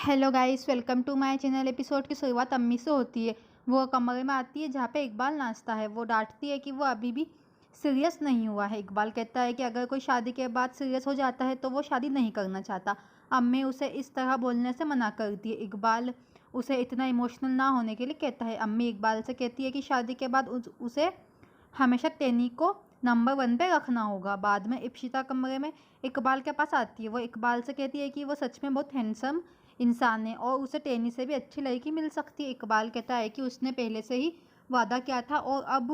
Hello guys, welcome to my channel. Episode की शुरुआत अम्मी से होती है। वो कमरे में आती है जहाँ पे इकबाल नाचता है। वो डांटती है कि वो अभी भी सीरियस नहीं हुआ है। इकबाल कहता है कि अगर कोई शादी के बाद सीरियस हो जाता है तो वो शादी नहीं करना चाहता। अम्मी उसे इस तरह बोलने से मना करती है। इकबाल उसे इतना इमोशनल ना होने के लिए कहता है। अम्मी इकबाल से कहती है कि शादी के बाद उसे हमेशा टेनी को नंबर 1 पे रखना होगा। बाद में इप्शिता कमरे में इकबाल के पास आती है। वो इकबाल से कहती है कि वो सच में बहुत हैंडसम इंसान है और उसे टेनी से भी अच्छी लड़की मिल सकती है। इकबाल कहता है कि उसने पहले से ही वादा किया था और अब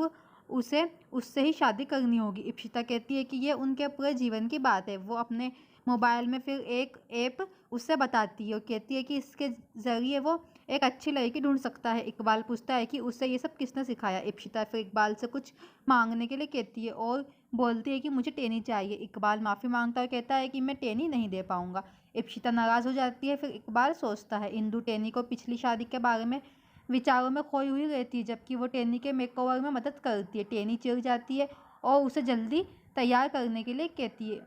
उसे उससे ही शादी करनी होगी। इप्शिता कहती है कि ये उनके पूरे जीवन की बात है। वो अपने मोबाइल में फिर एक ऐप उससे बताती है और कहती है कि इसके ज़रिए वो एक अच्छी लड़की ढूंढ सकता है। इकबाल पूछता है कि उसे ये सब किसने सिखाया। इप्शिता फिर इकबाल से कुछ मांगने के लिए कहती है और बोलती है कि मुझे टेनी चाहिए। इकबाल माफ़ी मांगता है और कहता है कि मैं टेनी नहीं दे पाऊंगा। इप्शिता नाराज़ हो जाती है। फिर इकबाल सोचता है इंदु टेनी को पिछली शादी के बारे में विचारों में खोई हुई रहती है, जबकि वो टेनी के मेकओवर में मदद करती है। टेनी चिढ़ जाती है और उसे जल्दी तैयार करने के लिए कहती है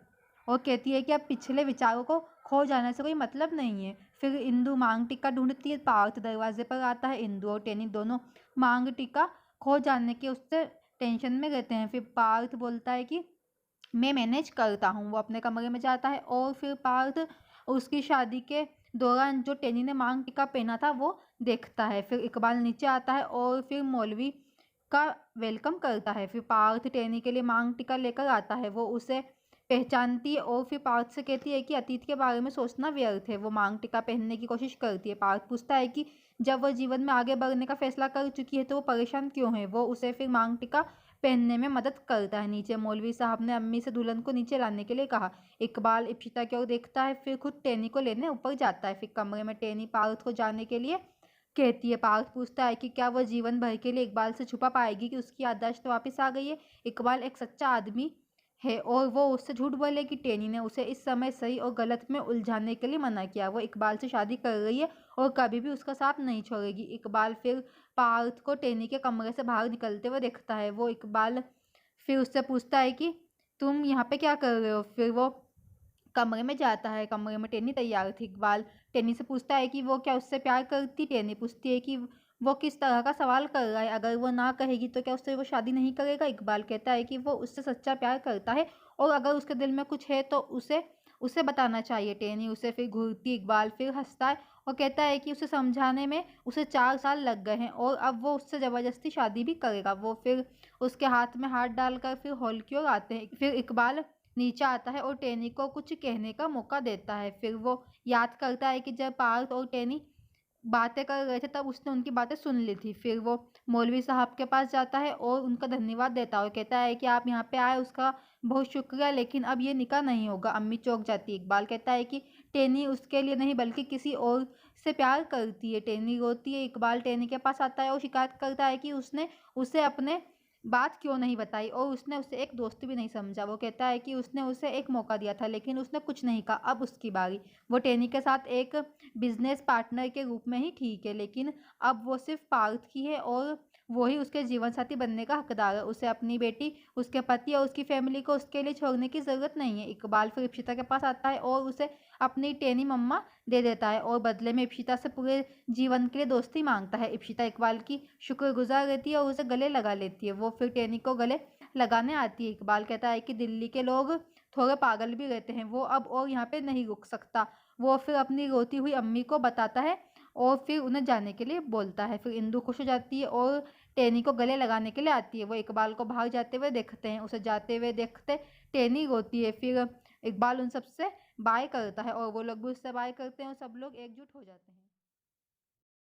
और कहती है कि अब पिछले विचारों को खो जाने से कोई मतलब नहीं है। फिर इंदु मांग टीका ढूंढती है। पार्थ दरवाजे पर आता है। इंदु और टेनी दोनों मांग टीका खो जाने के उससे टेंशन में रहते हैं। फिर पार्थ बोलता है कि मैं मैनेज करता हूँ। वो अपने कमरे में जाता है और फिर पार्थ उसकी शादी के दौरान जो टेनी ने मांग टीका पहना था वो देखता है। फिर इकबाल नीचे आता है और फिर मौलवी का वेलकम करता है। फिर पार्थ टेनी के लिए मांग टीका लेकर आता है। वो उसे पहचानती है और फिर पार्थ से कहती है कि अतीत के बारे में सोचना व्यर्थ है। वो मांग टीका पहनने की कोशिश करती है। पार्थ पूछता है कि जब वो जीवन में आगे बढ़ने का फैसला कर चुकी है तो वो परेशान क्यों है। वो उसे फिर मांग टीका पहनने में मदद करता है। नीचे मौलवी साहब ने अम्मी से दुल्हन को नीचे लाने के लिए कहा। इकबाल इप्शिता की ओर देखता है, फिर खुद टेनी को लेने ऊपर जाता है। फिर कमरे में टेनी पार्थ को जाने के लिए कहती है। पार्थ पूछता है कि क्या वह जीवन भर के लिए इकबाल से छुपा पाएगी कि उसकी याददाश्त वापस आ गई है। इकबाल एक सच्चा आदमी है और वो उससे झूठ बोले कि टेनी ने उसे इस समय सही और गलत में उलझाने के लिए मना किया। वो इकबाल से शादी कर रही है और कभी भी उसका साथ नहीं छोड़ेगी। इकबाल फिर पार्थ को टेनी के कमरे से बाहर निकलते हुए देखता है। वो इकबाल फिर उससे पूछता है कि तुम यहाँ पे क्या कर रहे हो। फिर वो कमरे में जाता है। कमरे में टेनी तैयार थी। इकबाल टेनी से पूछता है कि वो क्या उससे प्यार करती। टेनी पूछती है कि वो किस तरह का सवाल कर रहा है, अगर वो ना कहेगी तो क्या उससे वो शादी नहीं करेगा। इकबाल कहता है कि वो उससे सच्चा प्यार करता है और अगर उसके दिल में कुछ है तो उसे उसे बताना चाहिए। टेनी उसे फिर घूरती। इकबाल फिर हंसता है और कहता है कि उसे समझाने में उसे 4 साल लग गए हैं और अब वो उससे ज़बरदस्ती शादी भी करेगा। वो फिर उसके हाथ में हाथ डालकर फिर हॉल की ओर आते हैं। फिर इकबाल नीचे आता है और टेनी को कुछ कहने का मौका देता है। फिर वो याद करता है कि जब पार्थ और टेनी बातें कर रहे थे तब उसने उनकी बातें सुन ली थी। फिर वो मौलवी साहब के पास जाता है और उनका धन्यवाद देता है और कहता है कि आप यहाँ पे आए उसका बहुत शुक्रिया, लेकिन अब ये निकाह नहीं होगा। अम्मी चौंक जाती है। इकबाल कहता है कि टेनी उसके लिए नहीं बल्कि किसी और से प्यार करती है। टेनी रोती है। इकबाल टेनी के पास आता है और शिकायत करता है कि उसने उसे अपने बात क्यों नहीं बताई और उसने उसे एक दोस्त भी नहीं समझा। वो कहता है कि उसने उसे एक मौका दिया था लेकिन उसने कुछ नहीं कहा, अब उसकी बारी। वो टेनी के साथ एक बिजनेस पार्टनर के रूप में ही ठीक है, लेकिन अब वो सिर्फ पार्थ की है और वो ही उसके जीवन साथी बनने का हकदार है। उसे अपनी बेटी, उसके पति और उसकी फैमिली को उसके लिए छोड़ने की ज़रूरत नहीं है। इकबाल फिर इप्शिता के पास आता है और उसे अपनी टेनी मम्मा दे देता है और बदले में इप्शिता से पूरे जीवन के लिए दोस्ती मांगता है। इप्शिता इकबाल की शुक्रगुजार रहती है और उसे गले लगा लेती है। वो फिर टेनी को गले लगाने आती है। इकबाल कहता है कि दिल्ली के लोग थोड़े पागल भी रहते हैं, वो अब और यहाँ पे नहीं रुक सकता। वो फिर अपनी रोती हुई अम्मी को बताता है और फिर उन्हें जाने के लिए बोलता है। फिर इंदु खुश हो जाती है और टेनी को गले लगाने के लिए आती है। वो इकबाल को बाहर जाते हुए देखते हैं। उसे जाते हुए देखते टेनी रोती है। फिर इकबाल उन सबसे बाय करता है और वो लोग भी उससे बाय करते हैं और सब लोग एकजुट हो जाते हैं।